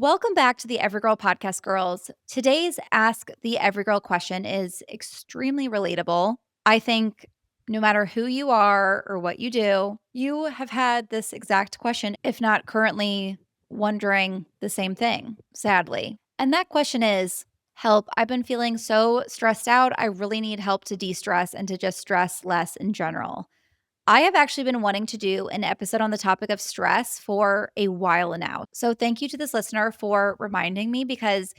Welcome back to the Every Girl Podcast, girls. Today's Ask the Every Girl question is extremely relatable. I think no matter who you are or what you do, you have had this exact question, if not currently wondering the same thing, sadly. And that question is help. I've been feeling so stressed out. I really need help to de stress and to just stress less in general. I have actually been wanting to do an episode on the topic of stress for a while now. So, thank you to this listener for reminding me because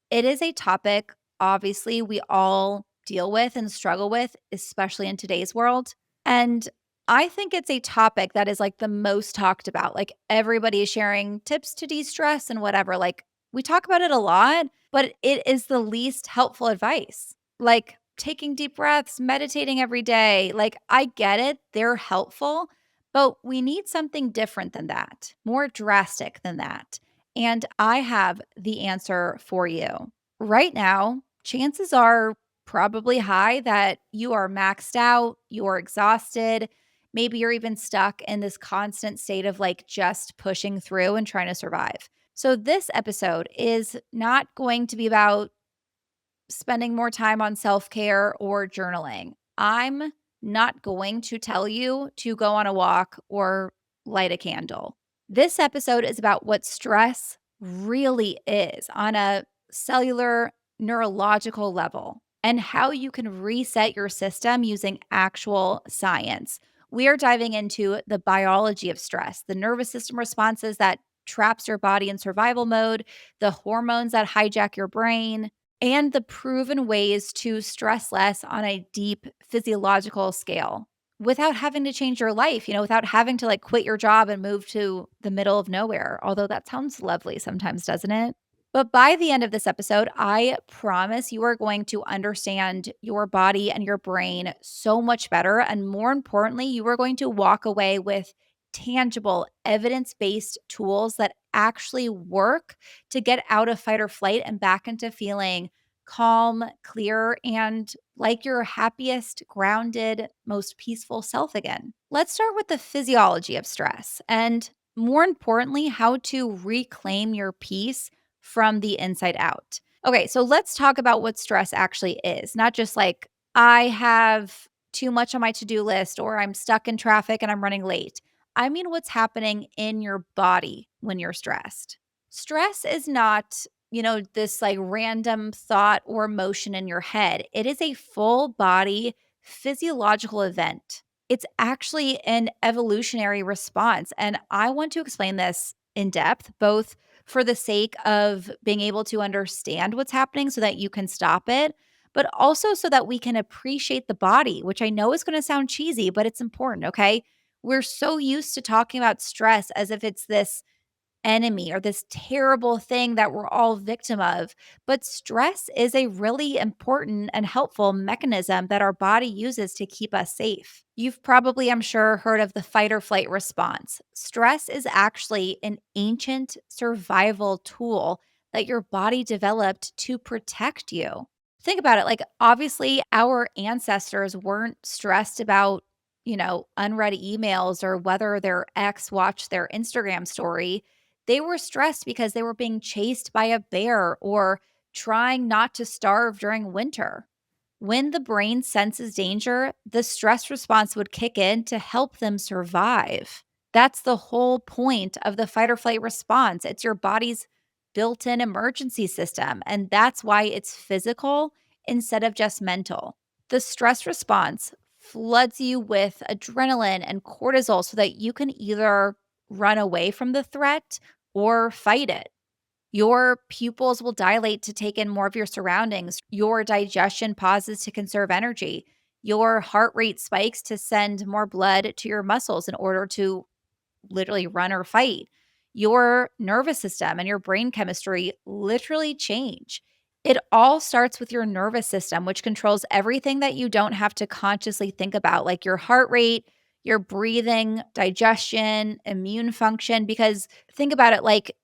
it is a topic, obviously, we all deal with and struggle with, especially in today's world. And I think it's a topic that is like the most talked about. Like, everybody is sharing tips to de stress and whatever. Like, we talk about it a lot, but it is the least helpful advice. Like, taking deep breaths, meditating every day. Like, I get it, they're helpful, but we need something different than that, more drastic than that. And I have the answer for you. Right now, chances are probably high that you are maxed out, you're exhausted. Maybe you're even stuck in this constant state of like just pushing through and trying to survive. So, this episode is not going to be about spending more time on self care or journaling. I'm not going to tell you to go on a walk or light a candle. This episode is about what stress really is on a cellular, neurological level and how you can reset your system using actual science. We are diving into the biology of stress, the nervous system responses that traps your body in survival mode, the hormones that hijack your brain, and the proven ways to stress less on a deep physiological scale without having to change your life, without having to like quit your job and move to the middle of nowhere. Although that sounds lovely sometimes, doesn't it? But by the end of this episode, I promise you are going to understand your body and your brain so much better. And more importantly, you are going to walk away with tangible, evidence based tools that actually work to get out of fight or flight and back into feeling calm, clear, and like your happiest, grounded, most peaceful self again. Let's start with the physiology of stress and more importantly, how to reclaim your peace from the inside out. Okay, so let's talk about what stress actually is, not just like I have too much on my to do list or I'm stuck in traffic and I'm running late. I mean, what's happening in your body when you're stressed. Stress is not, this like random thought or emotion in your head. It is a full body physiological event. It's actually an evolutionary response. And I want to explain this in depth, both for the sake of being able to understand what's happening so that you can stop it, but also so that we can appreciate the body, which I know is going to sound cheesy, but it's important. Okay. We're so used to talking about stress as if it's this enemy or this terrible thing that we're all victim of. But stress is a really important and helpful mechanism that our body uses to keep us safe. You've probably, I'm sure, heard of the fight or flight response. Stress is actually an ancient survival tool that your body developed to protect you. Think about it. Like, obviously, our ancestors weren't stressed about unread emails or whether their ex watched their Instagram story. They were stressed because they were being chased by a bear or trying not to starve during winter. When the brain senses danger, the stress response would kick in to help them survive. That's the whole point of the fight or flight response. It's your body's built in emergency system, and that's why it's physical instead of just mental. The stress response floods you with adrenaline and cortisol so that you can either run away from the threat or fight it. Your pupils will dilate to take in more of your surroundings. Your digestion pauses to conserve energy. Your heart rate spikes to send more blood to your muscles in order to literally run or fight. Your nervous system and your brain chemistry literally change. It all starts with your nervous system, which controls everything that you don't have to consciously think about, like your heart rate, your breathing, digestion, immune function. Because think about it like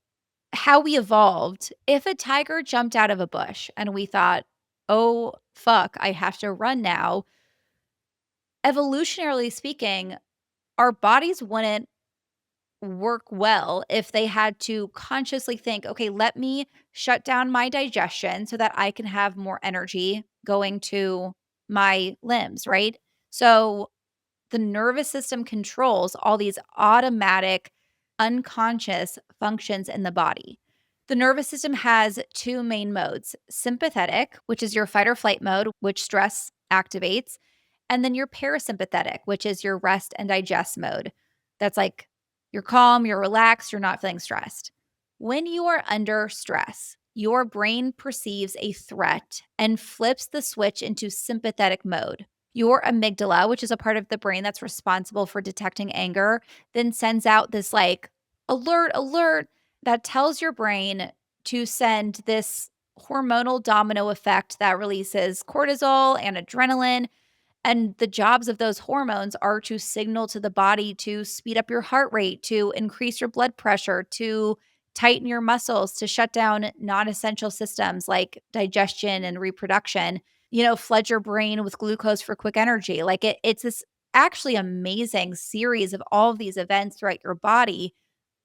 how we evolved. If a tiger jumped out of a bush and we thought, oh, fuck, I have to run now, evolutionarily speaking, our bodies wouldn't work well if they had to consciously think, okay, let me shut down my digestion so that I can have more energy going to my limbs, right? So the nervous system controls all these automatic, unconscious functions in the body. The nervous system has two main modes: sympathetic, which is your fight or flight mode, which stress activates, and then your parasympathetic, which is your rest and digest mode. That's like you're calm, you're relaxed, you're not feeling stressed. When you are under stress, your brain perceives a threat and flips the switch into sympathetic mode. Your amygdala, which is a part of the brain that's responsible for detecting anger, then sends out this like alert, alert that tells your brain to send this hormonal domino effect that releases cortisol and adrenaline. And the jobs of those hormones are to signal to the body to speed up your heart rate, to increase your blood pressure, to tighten your muscles, to shut down non essential systems like digestion and reproduction, flood your brain with glucose for quick energy. Like it's this actually amazing series of all of these events throughout your body,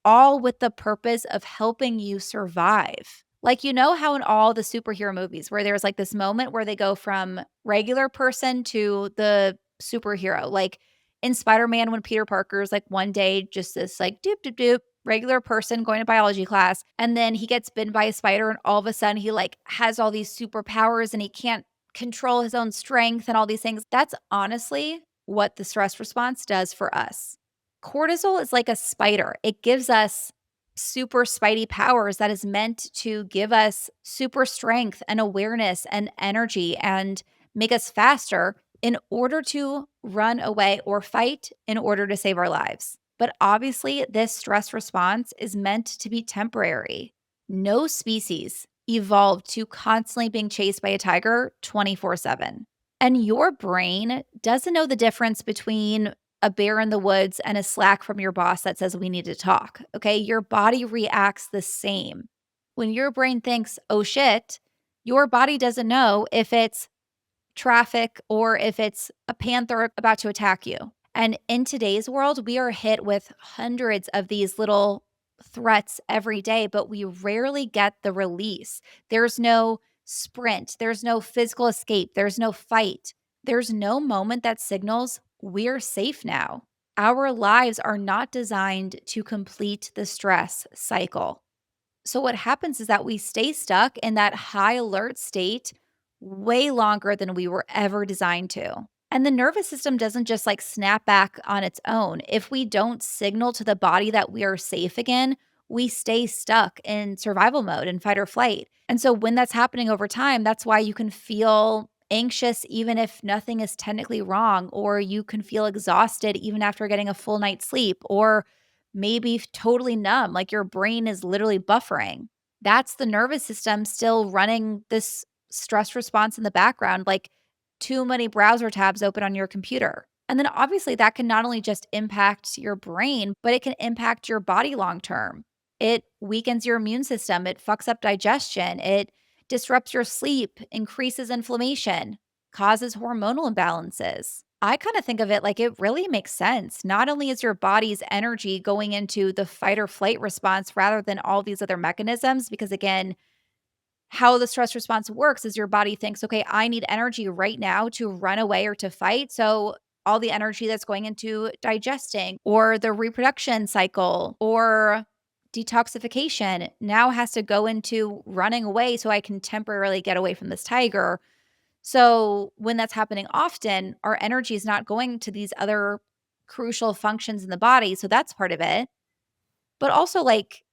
all with the purpose of helping you survive. Like, how in all the superhero movies where there's like this moment where they go from regular person to the superhero, like in Spider-Man when Peter Parker's like one day just this like doop doop doop regular person going to biology class, and then he gets bitten by a spider and all of a sudden he like has all these superpowers and he can't control his own strength and all these things. That's honestly what the stress response does for us. Cortisol is like a spider. It gives us super spidey powers that is meant to give us super strength and awareness and energy and make us faster in order to run away or fight in order to save our lives. But obviously, this stress response is meant to be temporary. No species evolved to constantly being chased by a tiger 24/7. And your brain doesn't know the difference between a bear in the woods and a Slack from your boss that says we need to talk. Okay. Your body reacts the same. When your brain thinks, oh shit, your body doesn't know if it's traffic or if it's a panther about to attack you. And in today's world, we are hit with hundreds of these little threats every day, but we rarely get the release. There's no sprint, there's no physical escape, there's no fight, there's no moment that signals we're safe now. Our lives are not designed to complete the stress cycle. So, what happens is that we stay stuck in that high alert state way longer than we were ever designed to. And the nervous system doesn't just like snap back on its own. If we don't signal to the body that we are safe again, we stay stuck in survival mode and fight or flight. And so, when that's happening over time, that's why you can feel anxious even if nothing is technically wrong, or you can feel exhausted even after getting a full night's sleep, or maybe totally numb, like your brain is literally buffering. That's the nervous system still running this stress response in the background, like too many browser tabs open on your computer. And then obviously that can not only just impact your brain, but it can impact your body long term. It weakens your immune system, it fucks up digestion, it disrupts your sleep, increases inflammation, causes hormonal imbalances. I kind of think of it like it really makes sense. Not only is your body's energy going into the fight or flight response rather than all these other mechanisms, because again, how the stress response works is your body thinks, okay, I need energy right now to run away or to fight. So all the energy that's going into digesting or the reproduction cycle or detoxification now has to go into running away so I can temporarily get away from this tiger. So when that's happening often, our energy is not going to these other crucial functions in the body. So that's part of it. But also, like,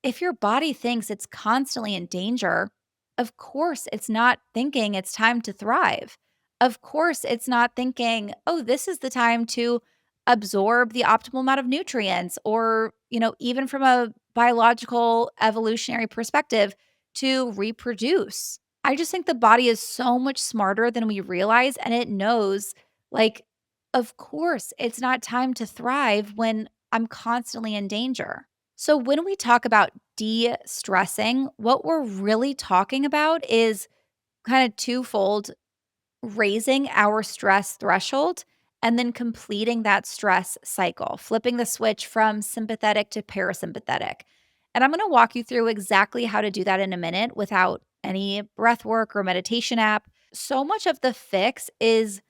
if your body thinks it's constantly in danger, of course it's not thinking it's time to thrive. Of course it's not thinking, oh, this is the time to absorb the optimal amount of nutrients, or, even from a biological evolutionary perspective, to reproduce. I just think the body is so much smarter than we realize, and it knows, like, of course it's not time to thrive when I'm constantly in danger. So, when we talk about de stressing, what we're really talking about is kind of twofold: raising our stress threshold and then completing that stress cycle, flipping the switch from sympathetic to parasympathetic. And I'm going to walk you through exactly how to do that in a minute without any breath work or meditation app. So much of the fix is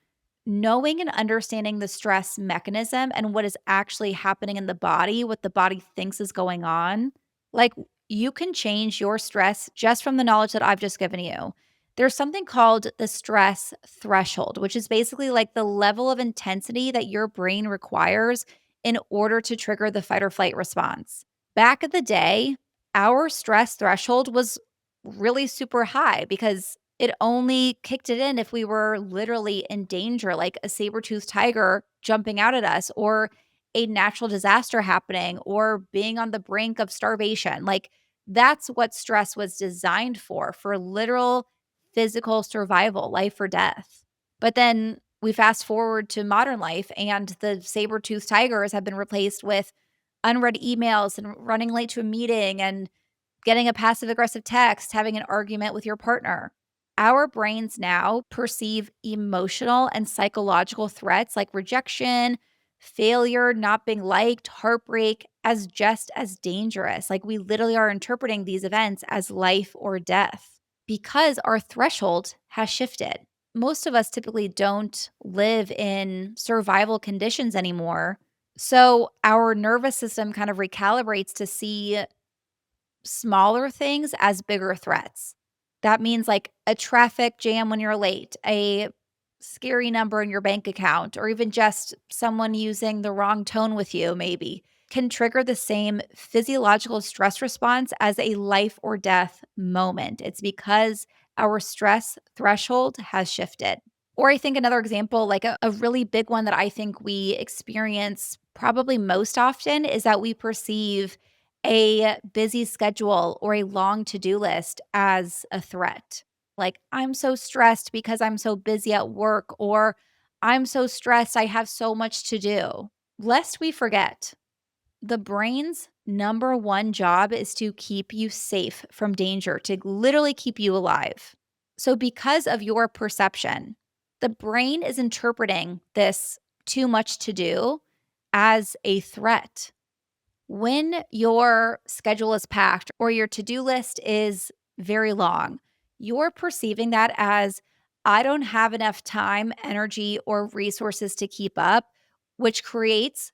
knowing and understanding the stress mechanism and what is actually happening in the body, what the body thinks is going on. Like, you can change your stress just from the knowledge that I've just given you. There's something called the stress threshold, which is basically like the level of intensity that your brain requires in order to trigger the fight or flight response. Back in the day, our stress threshold was really super high because it only kicked it in if we were literally in danger, like a saber-toothed tiger jumping out at us, or a natural disaster happening, or being on the brink of starvation. Like, that's what stress was designed for literal physical survival, life or death. But then we fast forward to modern life, and the saber-toothed tigers have been replaced with unread emails and running late to a meeting and getting a passive aggressive text, having an argument with your partner. Our brains now perceive emotional and psychological threats like rejection, failure, not being liked, heartbreak as just as dangerous. Like, we literally are interpreting these events as life or death because our threshold has shifted. Most of us typically don't live in survival conditions anymore. So our nervous system kind of recalibrates to see smaller things as bigger threats. That means like a traffic jam when you're late, a scary number in your bank account, or even just someone using the wrong tone with you, maybe, can trigger the same physiological stress response as a life or death moment. It's because our stress threshold has shifted. Or I think another example, like a really big one that I think we experience probably most often, is that we perceive a busy schedule or a long to do list as a threat. Like, I'm so stressed because I'm so busy at work, or I'm so stressed, I have so much to do. Lest we forget, the brain's number one job is to keep you safe from danger, to literally keep you alive. So, because of your perception, the brain is interpreting this too much to do as a threat. When your schedule is packed or your to do list is very long, you're perceiving that as, I don't have enough time, energy, or resources to keep up, which creates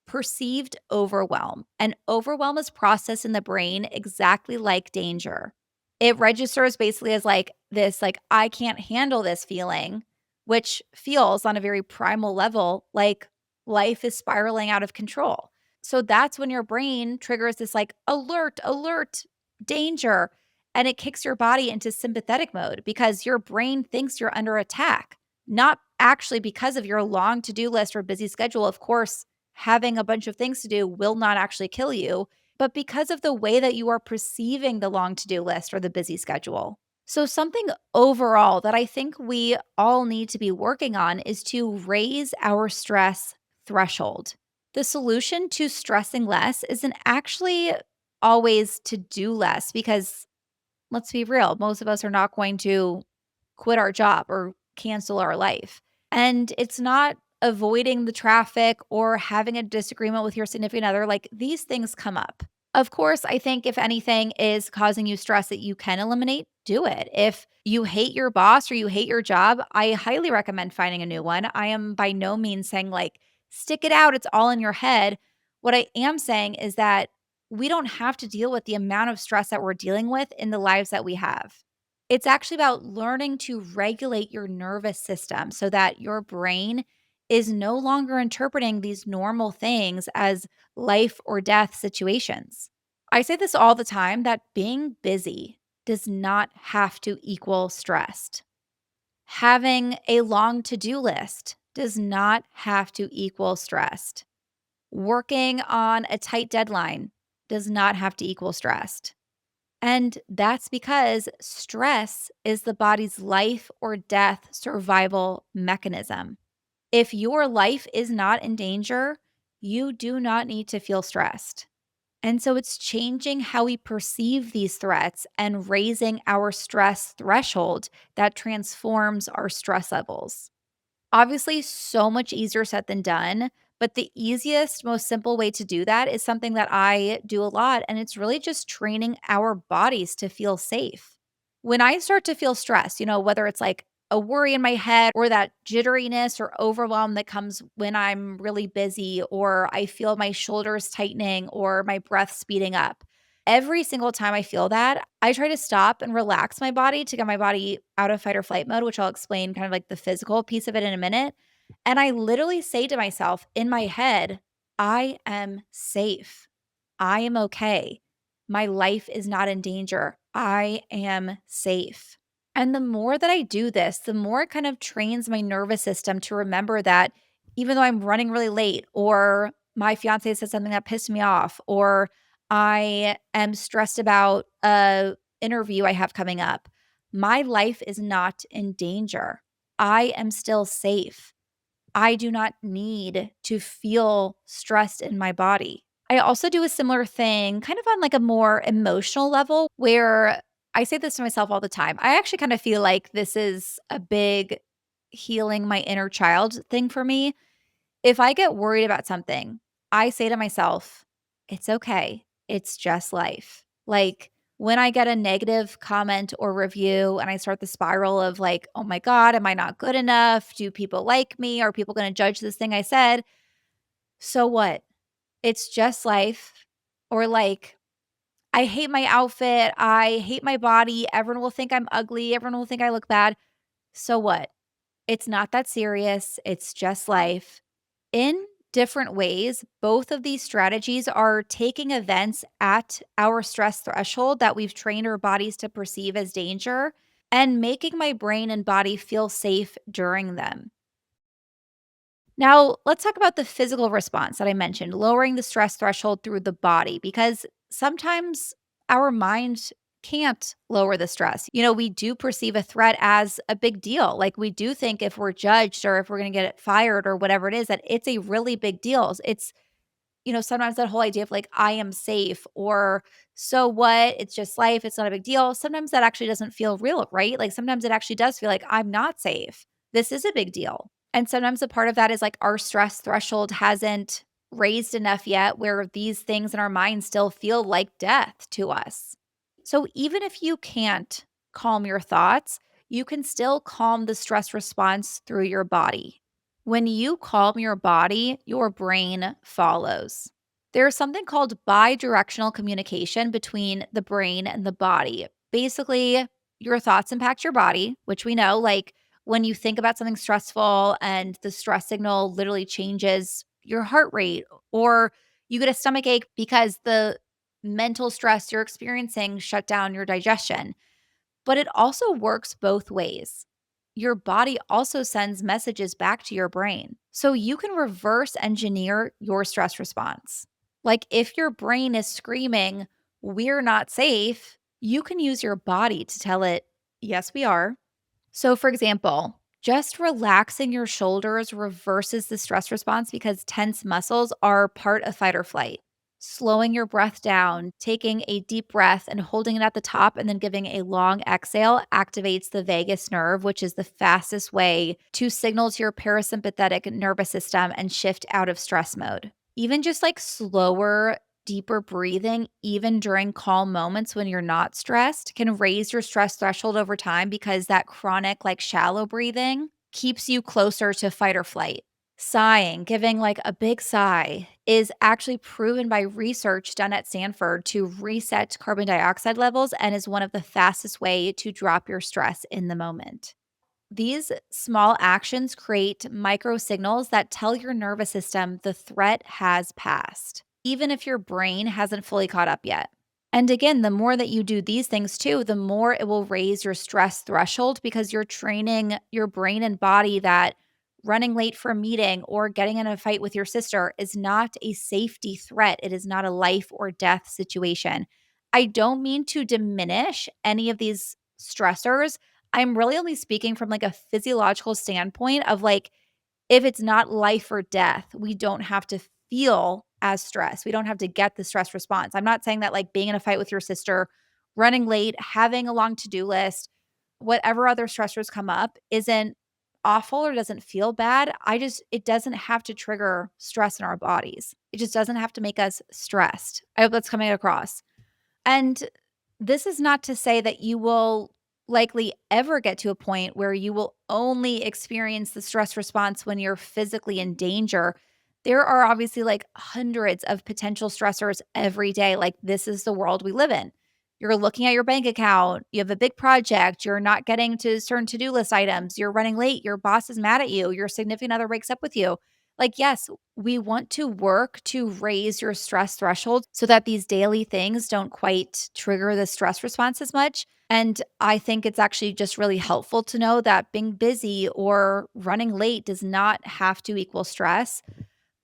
perceived overwhelm. And overwhelm is processed in the brain exactly like danger. It registers basically as like this, like, I can't handle this feeling, which feels on a very primal level like life is spiraling out of control. So that's when your brain triggers this like alert, alert, danger, and it kicks your body into sympathetic mode because your brain thinks you're under attack, not actually because of your long to do list or busy schedule. Of course, having a bunch of things to do will not actually kill you, but because of the way that you are perceiving the long to do list or the busy schedule. So, something overall that I think we all need to be working on is to raise our stress threshold. The solution to stressing less isn't actually always to do less because, let's be real, most of us are not going to quit our job or cancel our life. And it's not avoiding the traffic or having a disagreement with your significant other. Like, these things come up. Of course, I think if anything is causing you stress that you can eliminate, do it. If you hate your boss or you hate your job, I highly recommend finding a new one. I am by no means saying like, stick it out, it's all in your head. What I am saying is that we don't have to deal with the amount of stress that we're dealing with in the lives that we have. It's actually about learning to regulate your nervous system so that your brain is no longer interpreting these normal things as life or death situations. I say this all the time, that being busy does not have to equal stressed. Having a long to do list does not have to equal stressed. Working on a tight deadline does not have to equal stressed. And that's because stress is the body's life or death survival mechanism. If your life is not in danger, you do not need to feel stressed. And so it's changing how we perceive these threats and raising our stress threshold that transforms our stress levels. Obviously, so much easier said than done, but the easiest, most simple way to do that is something that I do a lot, and it's really just training our bodies to feel safe. When I start to feel stressed, whether it's like a worry in my head or that jitteriness or overwhelm that comes when I'm really busy, or I feel my shoulders tightening or my breath speeding up. Every single time I feel that, I try to stop and relax my body to get my body out of fight or flight mode, which I'll explain kind of like the physical piece of it in a minute. And I literally say to myself in my head, I am safe. I am okay. My life is not in danger. I am safe. And the more that I do this, the more it kind of trains my nervous system to remember that even though I'm running really late, or my fiance said something that pissed me off, or I am stressed about a interview I have coming up, my life is not in danger. I am still safe. I do not need to feel stressed in my body. I also do a similar thing kind of on like a more emotional level where I say this to myself all the time. I actually kind of feel like this is a big healing my inner child thing for me. If I get worried about something, I say to myself, it's okay. It's just life. Like when I get a negative comment or review and I start the spiral of like, oh my God, am I not good enough? Do people like me? Are people going to judge this thing I said? So what? It's just life. Or like, I hate my outfit. I hate my body. Everyone will think I'm ugly. Everyone will think I look bad. So what? It's not that serious. It's just life. In different ways, both of these strategies are taking events at our stress threshold that we've trained our bodies to perceive as danger and making my brain and body feel safe during them. Now, let's talk about the physical response that I mentioned, lowering the stress threshold through the body, because sometimes our mind can't lower the stress. We do perceive a threat as a big deal. Like we do think if we're judged or if we're going to get fired or whatever it is, that it's a really big deal. It's sometimes that whole idea of like, I am safe or so what? It's just life. It's not a big deal. Sometimes that actually doesn't feel real, right? Like sometimes it actually does feel like I'm not safe. This is a big deal. And sometimes a part of that is like our stress threshold hasn't raised enough yet where these things in our mind still feel like death to us. So even if you can't calm your thoughts, you can still calm the stress response through your body. When you calm your body, your brain follows. There's something called bidirectional communication between the brain and the body. Basically, your thoughts impact your body, which we know, like when you think about something stressful and the stress signal literally changes your heart rate, or you get a stomach ache because the mental stress you're experiencing shut down your digestion. But it also works both ways. Your body also sends messages back to your brain. So you can reverse engineer your stress response. Like if your brain is screaming, we're not safe, you can use your body to tell it, yes, we are. So, for example, just relaxing your shoulders reverses the stress response because tense muscles are part of fight or flight. Slowing your breath down, taking a deep breath and holding it at the top, and then giving a long exhale activates the vagus nerve, which is the fastest way to signal to your parasympathetic nervous system and shift out of stress mode. Even just like slower, deeper breathing, even during calm moments when you're not stressed, can raise your stress threshold over time because that chronic, like shallow breathing keeps you closer to fight or flight. Sighing, giving like a big sigh, is actually proven by research done at Stanford to reset carbon dioxide levels and is one of the fastest way to drop your stress in the moment. These small actions create micro signals that tell your nervous system the threat has passed, even if your brain hasn't fully caught up yet. And again, the more that you do these things too, the more it will raise your stress threshold because you're training your brain and body that running late for a meeting or getting in a fight with your sister is not a safety threat. It is not a life or death situation. I don't mean to diminish any of these stressors. I'm really only speaking from like a physiological standpoint of like, if it's not life or death, we don't have to feel as stressed. We don't have to get the stress response. I'm not saying that like being in a fight with your sister, running late, having a long to do list, whatever other stressors come up isn't awful or doesn't feel bad. It doesn't have to trigger stress in our bodies. It just doesn't have to make us stressed. I hope that's coming across. And this is not to say that you will likely ever get to a point where you will only experience the stress response when you're physically in danger. There are obviously like hundreds of potential stressors every day. Like, this is the world we live in. You're looking at your bank account, you have a big project, you're not getting to certain to do list items, you're running late, your boss is mad at you, your significant other breaks up with you. Like, yes, we want to work to raise your stress threshold so that these daily things don't quite trigger the stress response as much. And I think it's actually just really helpful to know that being busy or running late does not have to equal stress.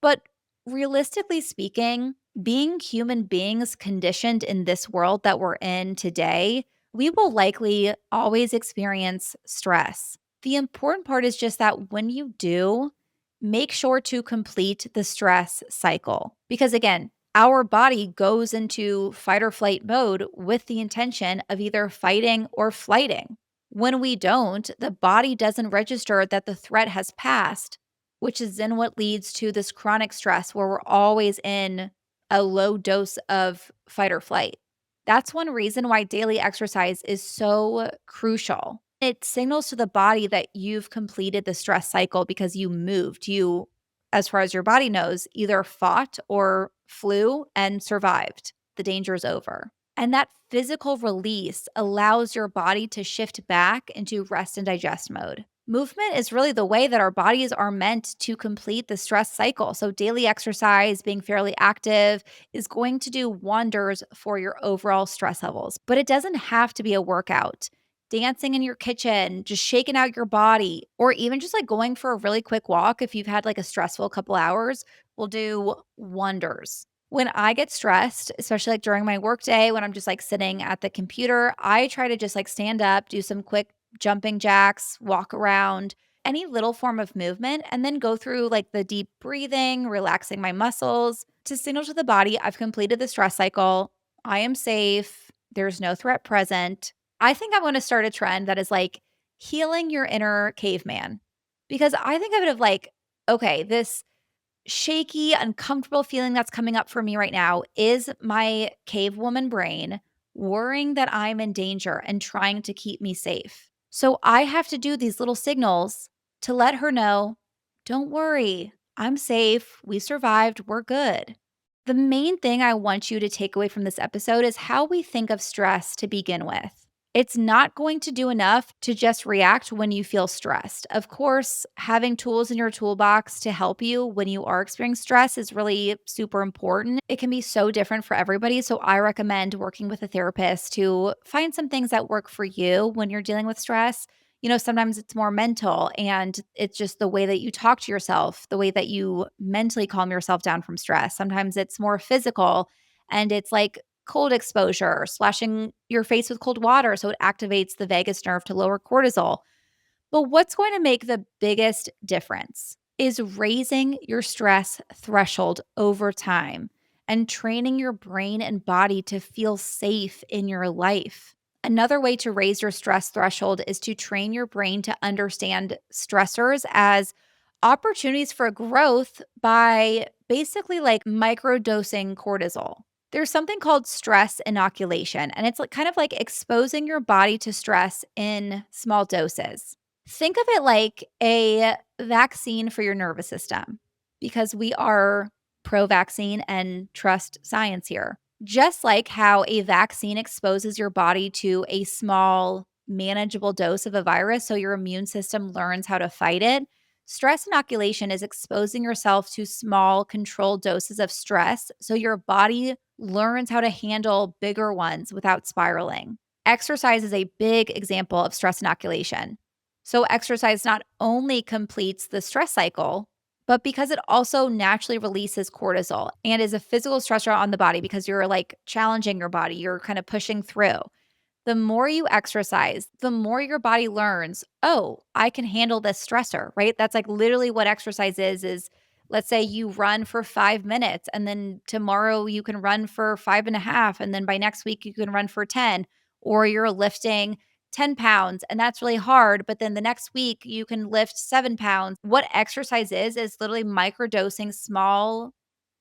But realistically speaking, being human beings conditioned in this world that we're in today, we will likely always experience stress. The important part is just that when you do, make sure to complete the stress cycle. Because again, our body goes into fight or flight mode with the intention of either fighting or flighting. When we don't, the body doesn't register that the threat has passed, which is then what leads to this chronic stress where we're always in a low dose of fight or flight. That's one reason why daily exercise is so crucial. It signals to the body that you've completed the stress cycle because you moved. You, as far as your body knows, either fought or flew and survived. The danger is over. And that physical release allows your body to shift back into rest and digest mode. Movement is really the way that our bodies are meant to complete the stress cycle. So, daily exercise, being fairly active, is going to do wonders for your overall stress levels. But it doesn't have to be a workout. Dancing in your kitchen, just shaking out your body, or even just like going for a really quick walk if you've had like a stressful couple hours will do wonders. When I get stressed, especially like during my workday, when I'm just like sitting at the computer, I try to just like stand up, do some quick jumping jacks, walk around, any little form of movement, and then go through like the deep breathing, relaxing my muscles to signal to the body I've completed the stress cycle. I am safe. There's no threat present. I think I'm going to start a trend that is like healing your inner caveman, because I think of it of like, okay, this shaky, uncomfortable feeling that's coming up for me right now is my cave woman brain worrying that I'm in danger and trying to keep me safe. So I have to do these little signals to let her know, don't worry, I'm safe. We survived. We're good. The main thing I want you to take away from this episode is how we think of stress to begin with. It's not going to do enough to just react when you feel stressed. Of course, having tools in your toolbox to help you when you are experiencing stress is really super important. It can be so different for everybody. So, I recommend working with a therapist to find some things that work for you when you're dealing with stress. Sometimes it's more mental and it's just the way that you talk to yourself, the way that you mentally calm yourself down from stress. Sometimes it's more physical and it's like cold exposure, splashing your face with cold water so it activates the vagus nerve to lower cortisol. But what's going to make the biggest difference is raising your stress threshold over time and training your brain and body to feel safe in your life. Another way to raise your stress threshold is to train your brain to understand stressors as opportunities for growth by basically like microdosing cortisol. There's something called stress inoculation, and it's like kind of like exposing your body to stress in small doses. Think of it like a vaccine for your nervous system, because we are pro vaccine and trust science here. Just like how a vaccine exposes your body to a small, manageable dose of a virus so your immune system learns how to fight it, stress inoculation is exposing yourself to small, controlled doses of stress so your body learns how to handle bigger ones without spiraling. Exercise is a big example of stress inoculation. So, exercise not only completes the stress cycle, but because it also naturally releases cortisol and is a physical stressor on the body because you're like challenging your body, you're kind of pushing through. The more you exercise, the more your body learns, oh, I can handle this stressor, right? That's like literally what exercise is let's say you run for 5 minutes and then tomorrow you can run for 5.5. And then by next week you can run for 10, or you're lifting 10 pounds and that's really hard, but then the next week you can lift 7 pounds. What exercise is literally microdosing small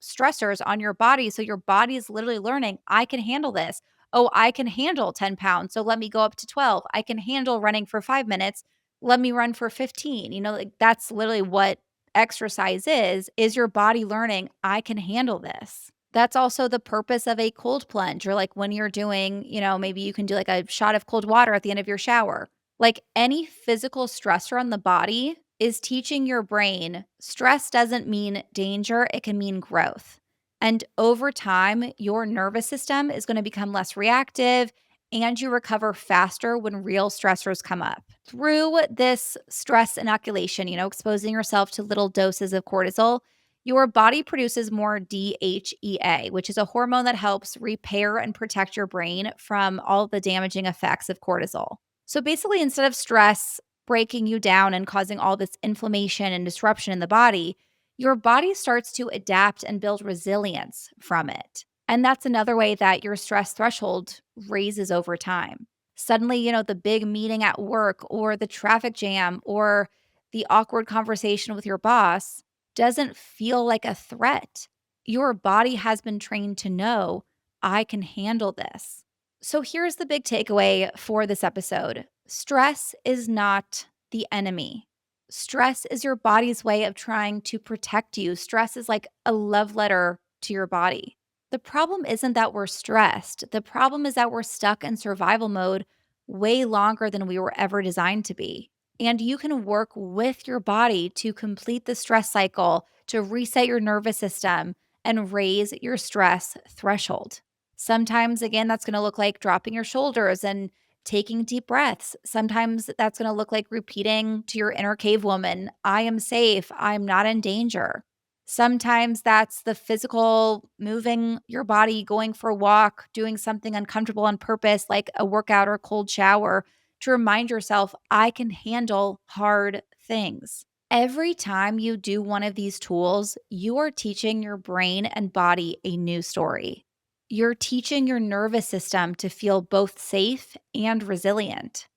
stressors on your body. So your body is literally learning, I can handle this. Oh, I can handle 10 pounds. So let me go up to 12. I can handle running for 5 minutes. Let me run for 15. Like that's literally what exercise is your body learning, I can handle this. That's also the purpose of a cold plunge, or like when you're doing, maybe you can do like a shot of cold water at the end of your shower. Like any physical stressor on the body is teaching your brain stress doesn't mean danger, it can mean growth. And over time, your nervous system is going to become less reactive and you recover faster when real stressors come up. Through this stress inoculation, exposing yourself to little doses of cortisol, your body produces more DHEA, which is a hormone that helps repair and protect your brain from all the damaging effects of cortisol. So basically, instead of stress breaking you down and causing all this inflammation and disruption in the body, your body starts to adapt and build resilience from it. And that's another way that your stress threshold raises over time. Suddenly, the big meeting at work or the traffic jam or the awkward conversation with your boss doesn't feel like a threat. Your body has been trained to know, I can handle this. So here's the big takeaway for this episode: stress is not the enemy. Stress is your body's way of trying to protect you. Stress is like a love letter to your body. The problem isn't that we're stressed. The problem is that we're stuck in survival mode way longer than we were ever designed to be. And you can work with your body to complete the stress cycle, to reset your nervous system and raise your stress threshold. Sometimes, again, that's going to look like dropping your shoulders and taking deep breaths. Sometimes that's going to look like repeating to your inner cave woman, I am safe, I'm not in danger. Sometimes that's the physical moving your body, going for a walk, doing something uncomfortable on purpose, like a workout or cold shower, to remind yourself, I can handle hard things. Every time you do one of these tools, you are teaching your brain and body a new story. You're teaching your nervous system to feel both safe and resilient.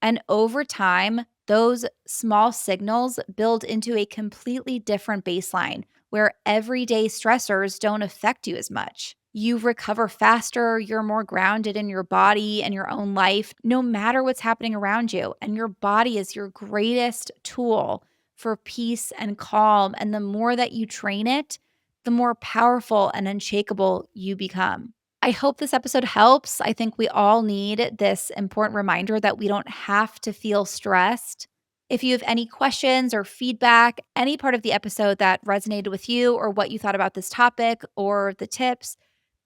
And over time, those small signals build into a completely different baseline where everyday stressors don't affect you as much. You recover faster, you're more grounded in your body and your own life, no matter what's happening around you. And your body is your greatest tool for peace and calm. And the more that you train it, the more powerful and unshakable you become. I hope this episode helps. I think we all need this important reminder that we don't have to feel stressed. If you have any questions or feedback, any part of the episode that resonated with you or what you thought about this topic or the tips,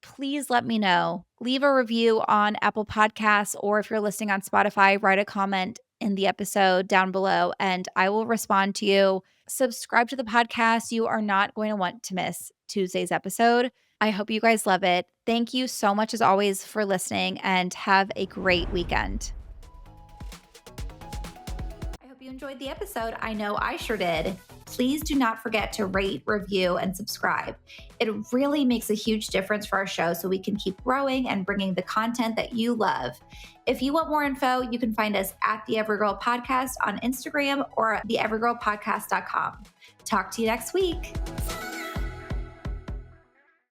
please let me know. Leave a review on Apple Podcasts, or if you're listening on Spotify, write a comment in the episode down below and I will respond to you. Subscribe to the podcast. You are not going to want to miss Tuesday's episode. I hope you guys love it. Thank you so much, as always, for listening and have a great weekend. I hope you enjoyed the episode. I know I sure did. Please do not forget to rate, review, and subscribe. It really makes a huge difference for our show so we can keep growing and bringing the content that you love. If you want more info, you can find us at the Evergirl Podcast on Instagram or theeverygirlpodcast.com. Talk to you next week.